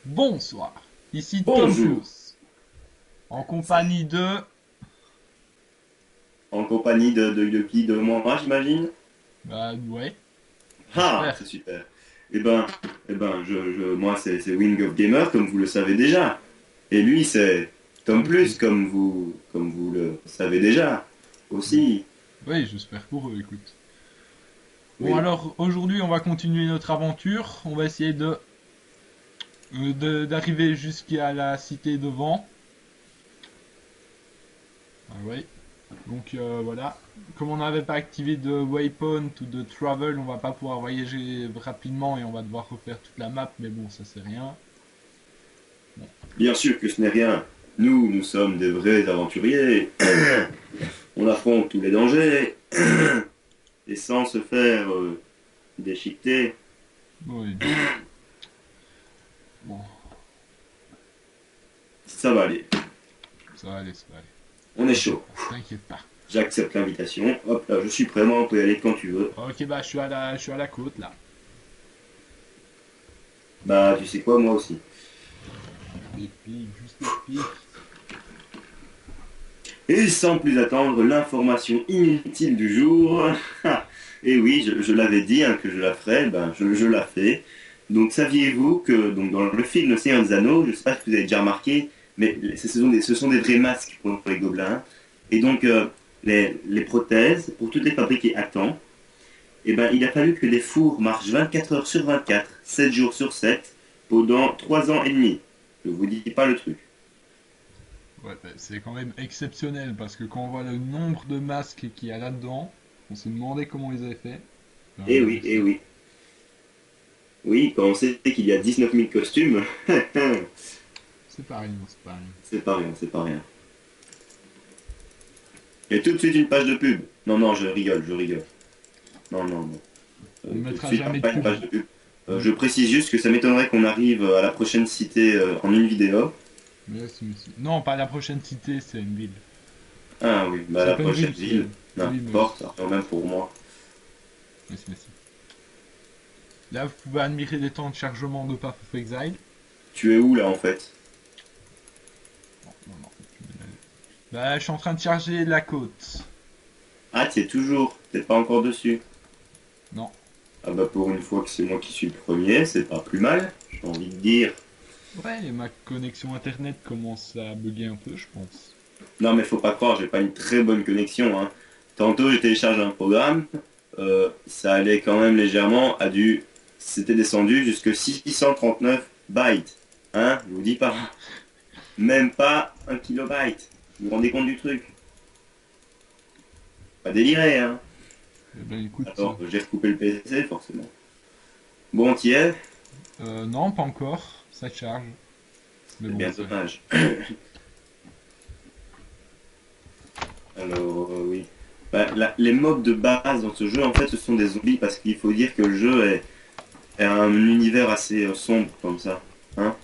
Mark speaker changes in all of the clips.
Speaker 1: Bonsoir, ici Tom
Speaker 2: Bonjour,
Speaker 1: Plus, en compagnie de...
Speaker 2: en compagnie de qui? De moi, j'imagine?
Speaker 1: Bah ouais,
Speaker 2: Ah,
Speaker 1: j'espère.
Speaker 2: c'est super. Eh ben, moi, c'est Wing of Gamer, comme vous le savez déjà. Et lui, c'est Tom
Speaker 1: Tom
Speaker 2: Plus,
Speaker 1: Plus.
Speaker 2: comme vous le savez déjà. Aussi.
Speaker 1: Oui, j'espère pour eux, écoute. Bon
Speaker 2: Oui.
Speaker 1: alors, aujourd'hui on va continuer notre aventure, on va essayer d'arriver jusqu'à la cité de Vent. Ah ouais, donc voilà. Comme on n'avait pas activé de waypoint ou de travel, on va pas pouvoir voyager rapidement et on va devoir refaire toute la map, mais bon, ça c'est rien. Bon,
Speaker 2: Bien sûr que ce n'est rien. Nous sommes des vrais aventuriers. On affronte tous les dangers. Et sans se faire déchiqueter,
Speaker 1: oui, bon,
Speaker 2: ça va aller.
Speaker 1: ça va aller, ça va aller.
Speaker 2: On est chaud.
Speaker 1: T'inquiète pas.
Speaker 2: J'accepte l'invitation. Hop là, je suis prêt, moi, on peut y aller quand tu veux.
Speaker 1: Ok, bah je suis à la côte là.
Speaker 2: Bah, tu sais quoi, moi aussi.
Speaker 1: Épique, juste épique.
Speaker 2: Et sans plus attendre, l'information inutile du jour. Et oui, je l'avais dit hein, que je la ferais, ben je la fais. Donc saviez-vous que donc, dans le film Le Seigneur des Anneaux, je ne sais pas si vous avez déjà remarqué, mais ce sont des vrais masques pour les gobelins. Et donc les prothèses, pour toutes les fabriquer à temps, eh ben, il a fallu que les fours marchent 24 heures sur 24, 7 jours sur 7, pendant 3 ans et demi. Je vous dis pas le truc.
Speaker 1: Ouais, bah, c'est quand même exceptionnel parce que quand on voit le nombre de masques qu'il y a là-dedans, on s'est demandé comment ils avaient fait.
Speaker 2: Eh
Speaker 1: Ben,
Speaker 2: oui, eh oui. Oui, quand on sait qu'il y a 19 000 costumes,
Speaker 1: c'est pas rien, c'est pas rien.
Speaker 2: c'est pas rien, c'est pas rien. Et tout de suite une page de pub. Non, non, je rigole, je rigole. Non, non, non.
Speaker 1: On ne
Speaker 2: Tout de
Speaker 1: mettra
Speaker 2: suite,
Speaker 1: jamais de
Speaker 2: pas une
Speaker 1: pub.
Speaker 2: page de pub.
Speaker 1: On
Speaker 2: Je
Speaker 1: met-
Speaker 2: précise juste que ça m'étonnerait qu'on arrive à la prochaine cité en une vidéo.
Speaker 1: mais si. Non, pas la prochaine cité, c'est une ville.
Speaker 2: Ah oui, bah
Speaker 1: C'est
Speaker 2: la
Speaker 1: pas une
Speaker 2: prochaine
Speaker 1: ville,
Speaker 2: ville,
Speaker 1: Oui, mais
Speaker 2: n'importe, ça revient même pour moi.
Speaker 1: mais si. Là, vous pouvez admirer les temps de chargement de Path of Exile.
Speaker 2: Tu es où là en fait?
Speaker 1: Non, non, non. Bah, je suis en train de charger la côte.
Speaker 2: Ah, tu es toujours, t'es pas encore dessus.
Speaker 1: Non.
Speaker 2: Ah bah pour une fois que c'est moi qui suis le premier, c'est pas plus mal, j'ai envie de dire.
Speaker 1: Ouais, et ma connexion internet commence à bugger un peu, je pense.
Speaker 2: Non mais faut pas croire, j'ai pas une très bonne connexion, hein. Tantôt j'ai téléchargé un programme, ça allait quand même légèrement C'était descendu jusque 639 bytes. Hein, je vous dis pas. Même pas un kilobyte. Vous vous rendez compte du truc? Pas déliré, hein.
Speaker 1: Eh ben écoute,
Speaker 2: Alors j'ai recoupé le PC forcément. Bon, t'y es?
Speaker 1: non, pas encore, ça charge. Mais
Speaker 2: C'est
Speaker 1: bon,
Speaker 2: bien
Speaker 1: c'est...
Speaker 2: dommage. Alors, oui. Bah, les mobs de base dans ce jeu, en fait, ce sont des zombies parce qu'il faut dire que le jeu est un univers assez sombre comme ça. Hein?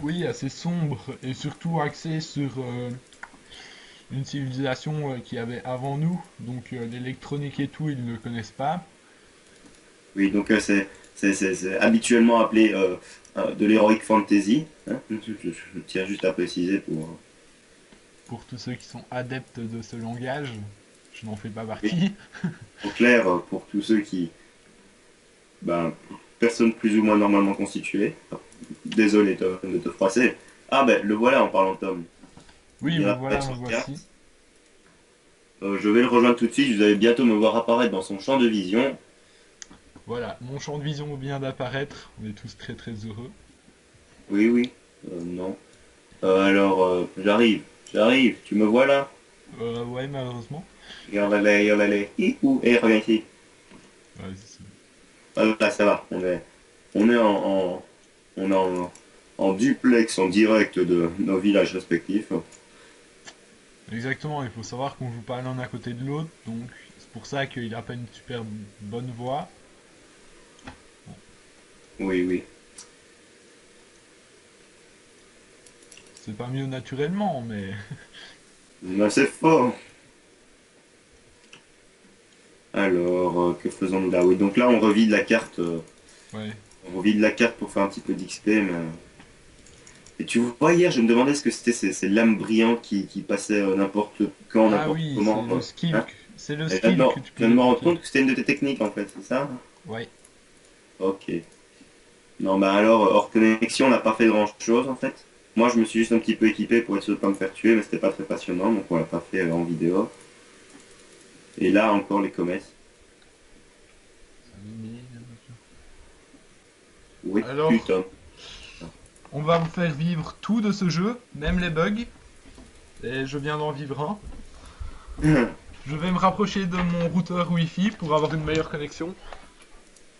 Speaker 1: Oui, assez sombre et surtout axé sur une civilisation qui avait avant nous, donc l'électronique et tout, ils ne le connaissent pas.
Speaker 2: Oui, donc c'est habituellement appelé de l'heroic fantasy. Hein? Je tiens juste à préciser pour.
Speaker 1: Pour tous ceux qui sont adeptes de ce langage, je n'en fais pas
Speaker 2: Oui,
Speaker 1: partie.
Speaker 2: en clair, pour tous ceux qui. Ben, personnes plus ou moins normalement constituées. Désolé de te froisser. Ah ben, le voilà en parlant de Tom.
Speaker 1: Oui,
Speaker 2: Il
Speaker 1: me
Speaker 2: apparaît
Speaker 1: voilà, me
Speaker 2: sur
Speaker 1: voici.
Speaker 2: carte. Je vais le rejoindre tout de suite. Vous allez bientôt me voir apparaître dans son champ de vision.
Speaker 1: Voilà, mon champ de vision vient d'apparaître, on est tous très très heureux.
Speaker 2: Oui, oui. Non. Alors, j'arrive. Tu me vois là?
Speaker 1: Ouais, malheureusement.
Speaker 2: Yolale. Hihou. Et reviens ici.
Speaker 1: Ouais, c'est ça.
Speaker 2: Là, ça va. On est on est en duplex, en direct de nos villages respectifs.
Speaker 1: Exactement, il faut savoir qu'on joue pas l'un à côté de l'autre, donc c'est pour ça qu'il a pas une super bonne voix.
Speaker 2: Oui, oui.
Speaker 1: C'est pas mieux naturellement, mais
Speaker 2: Mais c'est fort. Alors, que faisons-nous là? Oui, donc là, on revide la carte.
Speaker 1: ouais.
Speaker 2: On revide la carte pour faire un petit peu d'XP, mais. Et tu vois, hier, je me demandais ce que c'était ces lames brillantes qui passaient n'importe quand,
Speaker 1: Ah
Speaker 2: n'importe
Speaker 1: oui,
Speaker 2: comment. Hein.
Speaker 1: c'est le
Speaker 2: Et
Speaker 1: skill que tu
Speaker 2: je viens
Speaker 1: peux
Speaker 2: de me rendre
Speaker 1: débloquer.
Speaker 2: compte que c'était une de tes techniques, en fait, c'est ça?
Speaker 1: Ouais.
Speaker 2: Ok. Non, bah alors, hors connexion, on n'a pas fait grand-chose, en fait. Moi, je me suis juste un petit peu équipé pour être sûr de pas me faire tuer, mais c'était pas très passionnant, donc on l'a pas fait en vidéo. Et là, encore les comètes. Où es-tu,
Speaker 1: Alors,
Speaker 2: Tom?
Speaker 1: on va vous faire vivre tout de ce jeu, même les bugs. Et je viens d'en vivre un. Je vais me rapprocher de mon routeur Wi-Fi pour avoir une meilleure connexion.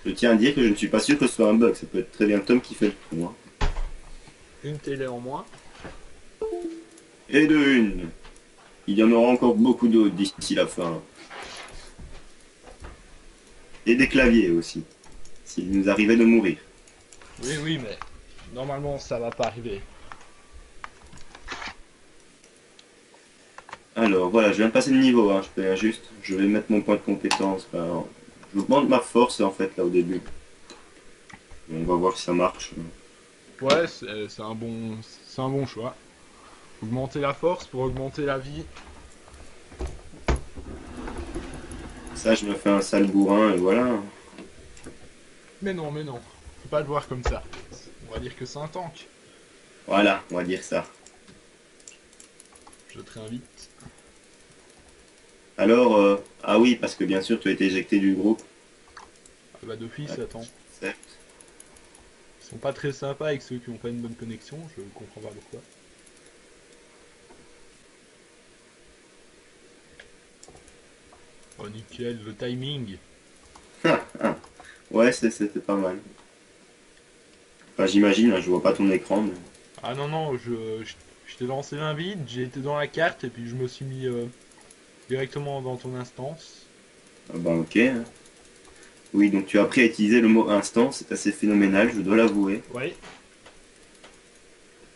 Speaker 2: Je tiens à dire que je ne suis pas sûr que ce soit un bug, ça peut être très bien Tom qui fait le coup. Hein.
Speaker 1: Une télé en moins.
Speaker 2: Et de une. Il y en aura encore beaucoup d'autres d'ici la fin. Et des claviers aussi, s'il nous arrivait de mourir.
Speaker 1: Oui, oui, mais normalement ça va pas arriver.
Speaker 2: Alors voilà, je viens de passer le niveau, hein, je préviens juste. Je vais mettre mon point de compétence. Alors, je vous demande ma force en fait là au début. On va voir si ça marche.
Speaker 1: Ouais, c'est un bon choix. Augmenter la force pour augmenter la vie.
Speaker 2: Ça, je me fais un sale bourrin et voilà.
Speaker 1: Mais non, faut pas le voir comme ça. On va dire que c'est un tank.
Speaker 2: Voilà, on va dire ça.
Speaker 1: Je te réinvite.
Speaker 2: Alors, ah oui, parce que bien sûr, tu as été éjecté du groupe.
Speaker 1: Ah bah d'office,
Speaker 2: Ouais,
Speaker 1: attends.
Speaker 2: certes.
Speaker 1: Ils sont pas très sympas avec ceux qui ont pas une bonne connexion, je comprends pas pourquoi. Oh nickel, le timing.
Speaker 2: Ouais, c'était pas mal. Enfin, j'imagine, hein, je vois pas ton écran, mais...
Speaker 1: Ah non, non, je t'ai lancé l'invite, j'ai été dans la carte et puis je me suis mis directement dans ton instance.
Speaker 2: Ah bah ok. Hein. Oui, donc tu as appris à utiliser le mot instant, c'est assez phénoménal, je dois l'avouer.
Speaker 1: Ouais.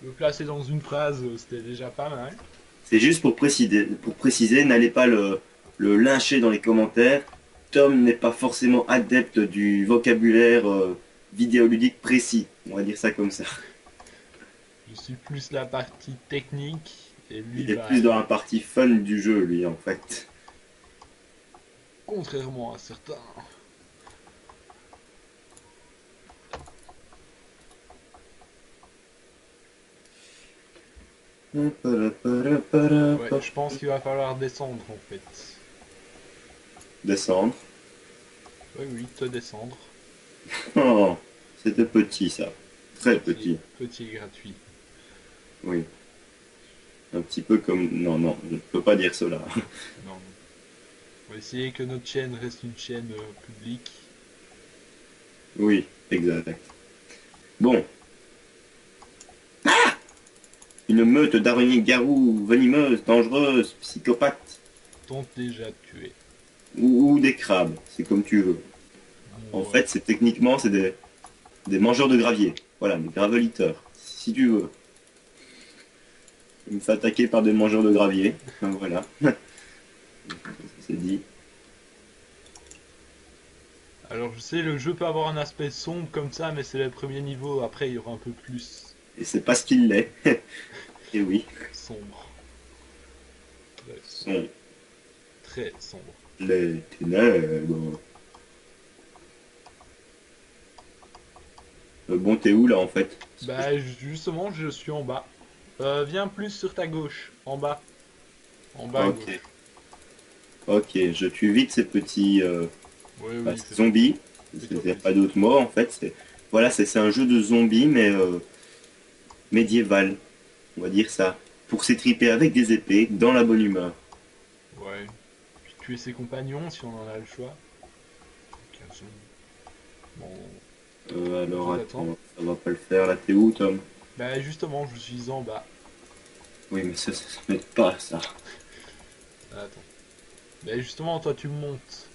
Speaker 1: Le placer dans une phrase, c'était déjà pas mal.
Speaker 2: C'est juste pour préciser, n'allez pas le lyncher dans les commentaires. Tom n'est pas forcément adepte du vocabulaire vidéoludique précis, on va dire ça comme ça.
Speaker 1: Je suis plus la partie technique et lui,
Speaker 2: Il est
Speaker 1: bah,
Speaker 2: plus dans la partie fun du jeu, lui, en fait.
Speaker 1: contrairement à certains. Ouais, je pense qu'il va falloir descendre en fait.
Speaker 2: Descendre.
Speaker 1: Oui, oui, te descendre.
Speaker 2: Oh, c'était petit, ça. Très petit.
Speaker 1: Petit et gratuit.
Speaker 2: Oui. Un petit peu comme... Non, non, je ne peux pas dire cela.
Speaker 1: Non. On va essayer que notre chaîne reste une chaîne publique.
Speaker 2: Oui, exact. Bon, une meute d'araignées garous, venimeuses, dangereuses, psychopathes,
Speaker 1: T'ont déjà tué.
Speaker 2: ou des crabes, c'est comme tu veux. En
Speaker 1: Ouais.
Speaker 2: fait, c'est techniquement, c'est des mangeurs de gravier. Voilà, des graveliteurs, si tu veux. Il me fait attaquer par des mangeurs de gravier. Voilà, c'est dit.
Speaker 1: Alors je sais, le jeu peut avoir un aspect sombre comme ça, mais c'est les premiers niveaux. Après, il y aura un peu plus
Speaker 2: Et c'est pas ce qu'il l'est. Et oui,
Speaker 1: sombre. Très
Speaker 2: ce
Speaker 1: sombre.
Speaker 2: sont
Speaker 1: Très sombre.
Speaker 2: les ténèbres. Bon, t'es où là en fait?
Speaker 1: Bah justement, je suis en bas. Viens plus sur ta gauche. En bas. En bas à
Speaker 2: Ok,
Speaker 1: gauche.
Speaker 2: ok, je tue vite ces petits
Speaker 1: Oui,
Speaker 2: bah,
Speaker 1: oui,
Speaker 2: ces zombies.
Speaker 1: fais-toi
Speaker 2: Il n'y a pas
Speaker 1: plaisir.
Speaker 2: d'autre mot en fait. Voilà, c'est un jeu de zombies mais médiéval, on va dire ça. Pour s'étriper avec des épées dans la bonne humeur.
Speaker 1: Ouais. Puis tuer ses compagnons si on en a le choix. Bon,
Speaker 2: Alors
Speaker 1: je t'attends.
Speaker 2: attends, ça va pas le faire. Là, t'es où, Tom?
Speaker 1: Bah justement, je suis en bas.
Speaker 2: Oui, mais ça se met pas ça.
Speaker 1: Ah, attends. Bah justement, toi tu montes.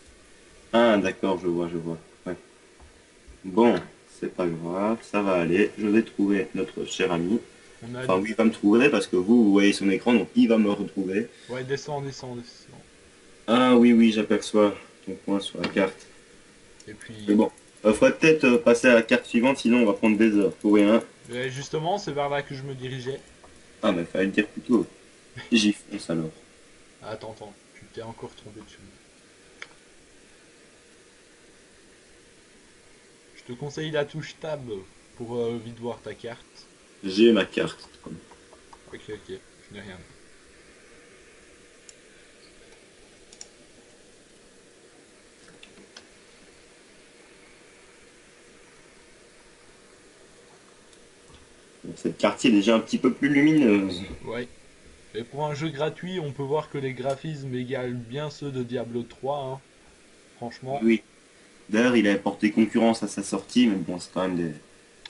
Speaker 2: Ah, d'accord, je vois, je vois. Ouais. Bon, c'est pas grave, ça va aller. Je vais trouver notre cher ami.
Speaker 1: On a...
Speaker 2: Enfin, oui, il va me trouver parce que vous voyez son écran, donc il va me retrouver.
Speaker 1: Ouais, descends, descends, descends.
Speaker 2: Ah oui, oui, j'aperçois ton point sur la carte.
Speaker 1: Et
Speaker 2: Mais
Speaker 1: puis...
Speaker 2: bon, faudrait peut-être passer à la carte suivante, sinon on va prendre des heures pour rien.
Speaker 1: Et justement, c'est vers là que je me dirigeais.
Speaker 2: Ah, mais fallait le dire plus tôt. J'y fonce alors.
Speaker 1: Attends, attends, tu t'es encore trompé dessus. Je te conseille la touche Tab pour vite voir ta carte.
Speaker 2: J'ai ma carte.
Speaker 1: Ok, ok, je n'ai rien.
Speaker 2: Bon, cette carte est déjà un petit peu plus lumineuse.
Speaker 1: Ouais. Et pour un jeu gratuit, on peut voir que les graphismes égalent bien ceux de Diablo 3, hein.
Speaker 2: Oui,
Speaker 1: Franchement.
Speaker 2: oui. D'ailleurs, il avait porté concurrence à sa sortie, mais bon, c'est quand même des...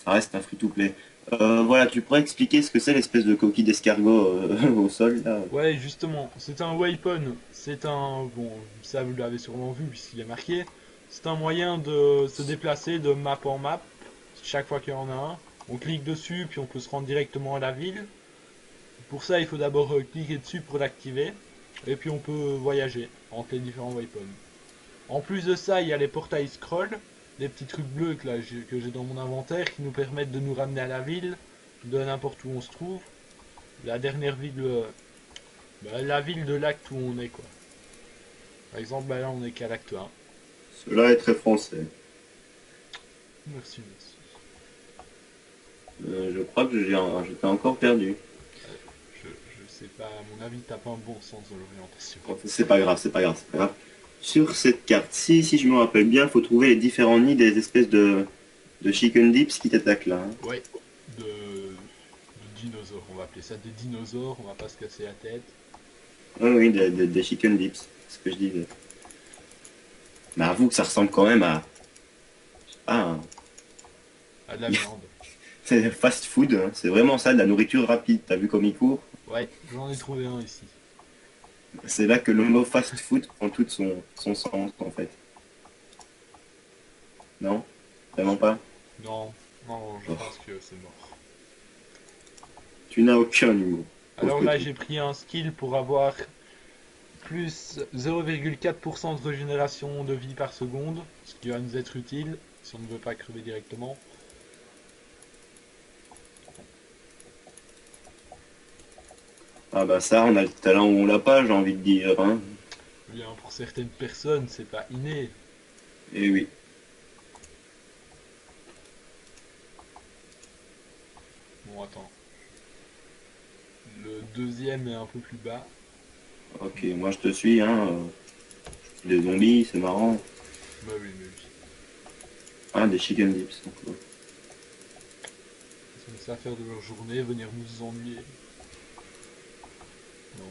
Speaker 2: ça reste un free-to-play. Voilà, tu pourrais expliquer ce que c'est l'espèce de coquille d'escargot au sol, là?
Speaker 1: Ouais, justement, c'est un weapon. C'est un... Bon, ça vous l'avez sûrement vu puisqu'il est marqué. C'est un moyen de se déplacer de map en map, chaque fois qu'il y en a un. On clique dessus, puis on peut se rendre directement à la ville. Pour ça, il faut d'abord cliquer dessus pour l'activer. Et puis on peut voyager entre les différents weapons. En plus de ça, il y a les portails scroll, des petits trucs bleus que j'ai dans mon inventaire qui nous permettent de nous ramener à la ville, de n'importe où on se trouve. La dernière ville, la ville de l'acte où on est quoi. Par exemple, là on est qu'à l'acte 1.
Speaker 2: Cela est très français.
Speaker 1: Merci, merci.
Speaker 2: Je crois que j'étais encore perdu.
Speaker 1: Je sais pas, à mon avis, t'as pas un bon sens de l'orientation.
Speaker 2: Bon, c'est pas grave, c'est pas grave, c'est pas grave. Sur cette carte-ci, si je me rappelle bien, il faut trouver les différents nids des espèces de chicken dips qui t'attaquent là, hein.
Speaker 1: Ouais, de dinosaures, on va appeler ça des dinosaures, on va pas se casser la tête.
Speaker 2: Oui, oui, des chicken dips, c'est ce que je disais. Mais avoue que ça ressemble quand même à... Ah,
Speaker 1: À de la viande.
Speaker 2: c'est fast food, hein. C'est vraiment ça, de la nourriture rapide. T'as vu comme il court?
Speaker 1: Ouais, j'en ai trouvé un ici.
Speaker 2: C'est là que le mot fast food prend tout son sens, en fait. Non? Vraiment pas?
Speaker 1: Non, non, je
Speaker 2: Oh,
Speaker 1: pense que c'est mort.
Speaker 2: tu n'as aucun humour. Pauvre
Speaker 1: Alors là,
Speaker 2: petit.
Speaker 1: j'ai pris un skill pour avoir plus 0,4% de régénération de vie par seconde, ce qui va nous être utile si on ne veut pas crever directement.
Speaker 2: Ah bah ça, on a le talent ou on l'a pas, j'ai envie de dire, hein.
Speaker 1: Bien, pour certaines personnes, c'est pas inné.
Speaker 2: Eh oui.
Speaker 1: Bon, attends. Le deuxième est un peu plus bas.
Speaker 2: Ok, moi je te suis, hein. Des zombies, c'est marrant.
Speaker 1: Bah oui, mais oui.
Speaker 2: Ah, des chicken dips. Donc,
Speaker 1: Ils sont ça à faire de leur journée, venir nous ennuyer. Non,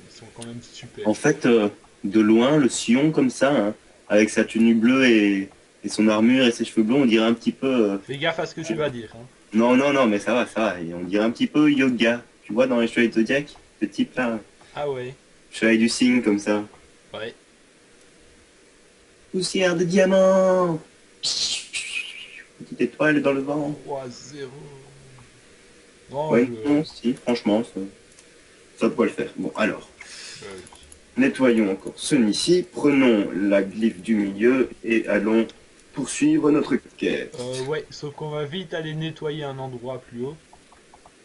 Speaker 1: ils sont quand même super.
Speaker 2: en fait, de loin, le Sion comme ça, hein, avec sa tenue bleue et son armure et ses cheveux blonds, on dirait un petit peu...
Speaker 1: Fais gaffe à ce que tu vas dire, hein.
Speaker 2: Non, non, non, mais ça va, ça va. Et on dirait un petit peu yoga. Tu vois, dans les Chevaliers de Zodiac, ce type-là,
Speaker 1: Ah ouais,
Speaker 2: chevalier du cygne comme ça.
Speaker 1: ouais.
Speaker 2: Poussière de diamant. Petite étoile dans le vent.
Speaker 1: 3-0. Non,
Speaker 2: Ouais, non, si, franchement, ça pourrait le faire. Bon, alors,
Speaker 1: oui.
Speaker 2: nettoyons encore ce nid-ci, prenons la glyphe du milieu et allons poursuivre notre quête.
Speaker 1: Ouais, sauf qu'on va vite aller nettoyer un endroit plus haut.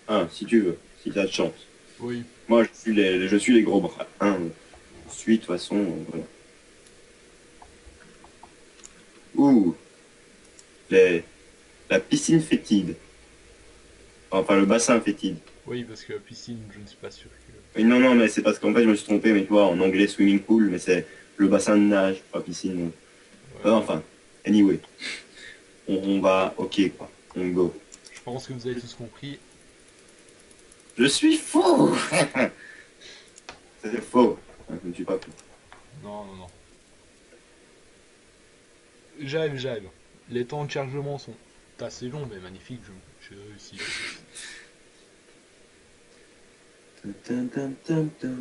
Speaker 2: Ah, si tu veux, si t'as de chance.
Speaker 1: Oui.
Speaker 2: Moi, je suis les gros bras. Hein. Je suis, de toute façon, voilà. Ouh, les, la piscine fétide. Enfin, le bassin fétide.
Speaker 1: Oui, parce que piscine, je ne suis pas sûr que...
Speaker 2: Oui, non, non, mais c'est parce qu'en fait, je me suis trompé, mais tu vois, en anglais, swimming pool, mais c'est le bassin de nage, pas piscine.
Speaker 1: Ouais,
Speaker 2: Enfin, anyway, on va, ok, quoi, on go.
Speaker 1: je pense que vous avez tous compris.
Speaker 2: Je suis fou. C'est faux. Je ne suis pas fou.
Speaker 1: Non, non, non. J'aime, j'aime. Les temps de chargement sont assez longs, mais magnifiques. J'ai réussi.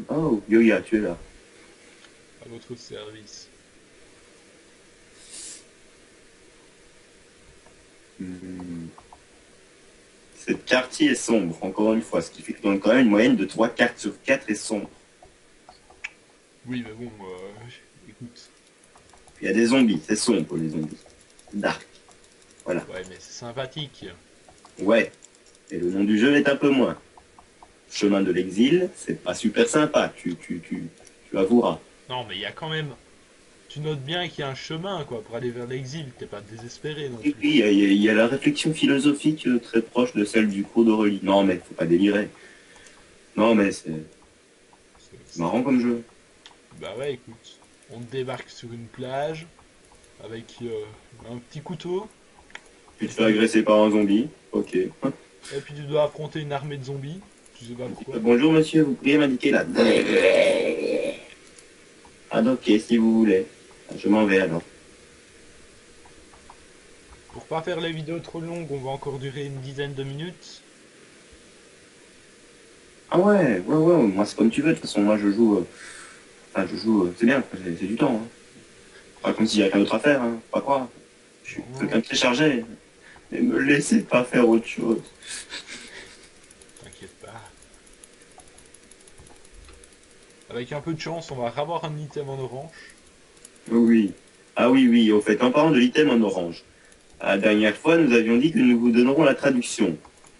Speaker 2: Oh, Yoya, tu es là.
Speaker 1: À votre service.
Speaker 2: Hmm. Cette quartier est sombre, encore une fois, ce qui fait que quand même une moyenne de 3 cartes sur 4 est sombre.
Speaker 1: Oui, mais bon, écoute.
Speaker 2: Il y a des zombies, c'est sombre les zombies. Dark. Voilà.
Speaker 1: Ouais, mais c'est sympathique.
Speaker 2: Ouais. Et le nom du jeu est un peu moins. Chemin de l'exil, c'est pas super sympa, tu avoueras.
Speaker 1: Non, mais il y a quand même. Tu notes bien qu'il y a un chemin, quoi, pour aller vers l'exil. T'es pas désespéré non
Speaker 2: Oui,
Speaker 1: plus.
Speaker 2: oui, il y a la réflexion philosophique très proche de celle du cours d'Aurélie. Non, mais faut pas délirer. Non, mais c'est marrant comme jeu.
Speaker 1: Bah ouais, écoute. On débarque sur une plage avec un petit couteau.
Speaker 2: Tu
Speaker 1: Et
Speaker 2: te fais
Speaker 1: puis,
Speaker 2: agresser par un zombie. Ok.
Speaker 1: tu dois affronter une armée de zombies. Tu sais pas pourquoi.
Speaker 2: Bonjour monsieur, vous pourriez m'indiquer la... Ah ok, si vous voulez. Je m'en vais alors.
Speaker 1: Pour pas faire les vidéos trop longues, on va encore durer une dizaine de minutes.
Speaker 2: Ah ouais, moi c'est comme tu veux, de toute façon moi je joue... Enfin je joue, c'est bien, c'est du temps. Hein. Pas comme s'il y a rien d'autre à faire, hein. Faut pas croire. Je suis
Speaker 1: Non, non,
Speaker 2: quelqu'un de très chargé. Mais me laissez pas faire autre chose.
Speaker 1: t'inquiète pas. Avec un peu de chance, on va avoir un item en orange.
Speaker 2: Oui. Ah oui, oui, au fait, en parlant de l'item en orange. La dernière fois, nous avions dit que nous vous donnerons la traduction.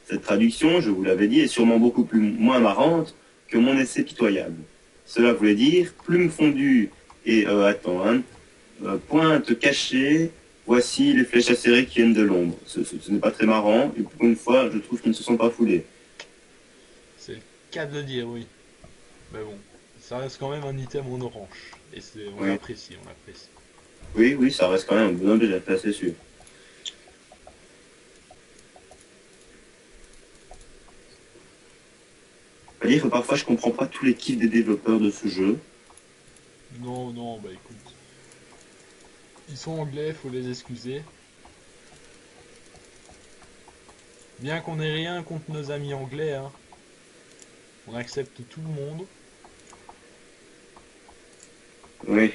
Speaker 2: Cette traduction, je vous l'avais dit, est sûrement beaucoup moins marrante que mon essai pitoyable. Cela voulait dire plume fondue et attends, hein, pointe cachée. Voici les flèches acérées qui viennent de l'ombre. Ce n'est pas très marrant et pour une fois, je trouve qu'ils ne se sont pas foulés.
Speaker 1: C'est le cas de le dire, oui. Mais bon, ça reste quand même un item en orange. Et on
Speaker 2: Oui,
Speaker 1: l'apprécie, on l'apprécie.
Speaker 2: oui, oui, ça reste quand même un bon objet, ça c'est sûr. On va dire que parfois, je comprends pas tous les kiffs des développeurs de ce jeu.
Speaker 1: Non, non, bah écoute. Ils sont anglais, faut les excuser. Bien qu'on ait rien contre nos amis anglais, hein. On accepte tout le monde.
Speaker 2: Oui.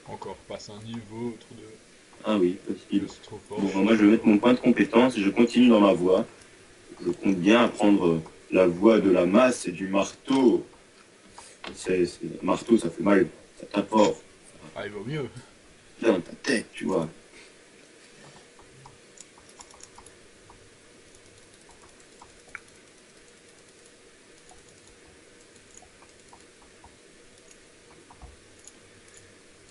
Speaker 1: Encore passe un niveau, autre
Speaker 2: Ah oui,
Speaker 1: de
Speaker 2: possible.
Speaker 1: c'est trop fort,
Speaker 2: Bon,
Speaker 1: je suis
Speaker 2: moi je
Speaker 1: trop
Speaker 2: vais mettre
Speaker 1: fort.
Speaker 2: mon point de compétence et je continue dans ma voie. Je compte bien apprendre la voie de la masse et du marteau. Marteau, ça fait mal, ça tape fort,
Speaker 1: Ah, il vaut mieux.
Speaker 2: dans ta tête, tu vois.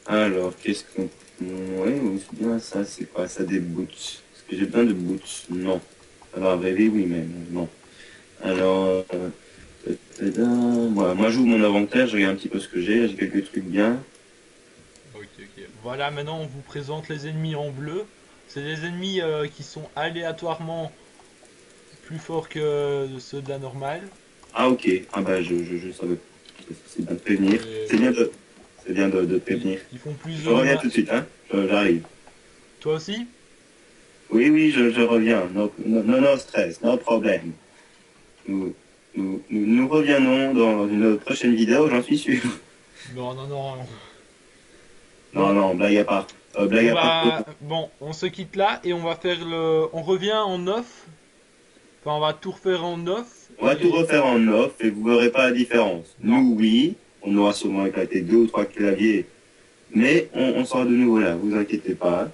Speaker 2: Alors, qu'est-ce qu'on... Ouais, oui, c'est bien ça, c'est quoi ça, des boots? Est-ce que j'ai besoin de boots? Non. Alors, rêver, oui, mais non. Alors, moi, j'ouvre mon inventaire, je regarde un petit peu ce que j'ai quelques trucs bien.
Speaker 1: Ok, ok. Voilà, maintenant on vous présente les ennemis en bleu. C'est des ennemis qui sont aléatoirement plus forts que ceux de la normale.
Speaker 2: Ah, ok, ah bah, je savais. C'est bien de prévenir.
Speaker 1: Et
Speaker 2: C'est bien de prévenir.
Speaker 1: ils font plus
Speaker 2: Je
Speaker 1: de
Speaker 2: reviens tout de suite, hein. J'arrive.
Speaker 1: Toi aussi?
Speaker 2: Oui, oui, je reviens. No stress, no problème. Nous reviendrons dans une prochaine vidéo, j'en suis sûr.
Speaker 1: Non, non, non.
Speaker 2: Non,
Speaker 1: Bon,
Speaker 2: non, blague à part. Blague
Speaker 1: on
Speaker 2: à part.
Speaker 1: va... Bon, on se quitte là et on va faire le... On revient en off. Enfin, on va tout refaire en off.
Speaker 2: On va tout
Speaker 1: Et...
Speaker 2: refaire en off et vous verrez pas la différence.
Speaker 1: Non.
Speaker 2: Nous, oui, on aura sûrement éclaté deux ou trois claviers, mais on sera de nouveau là, vous inquiétez pas.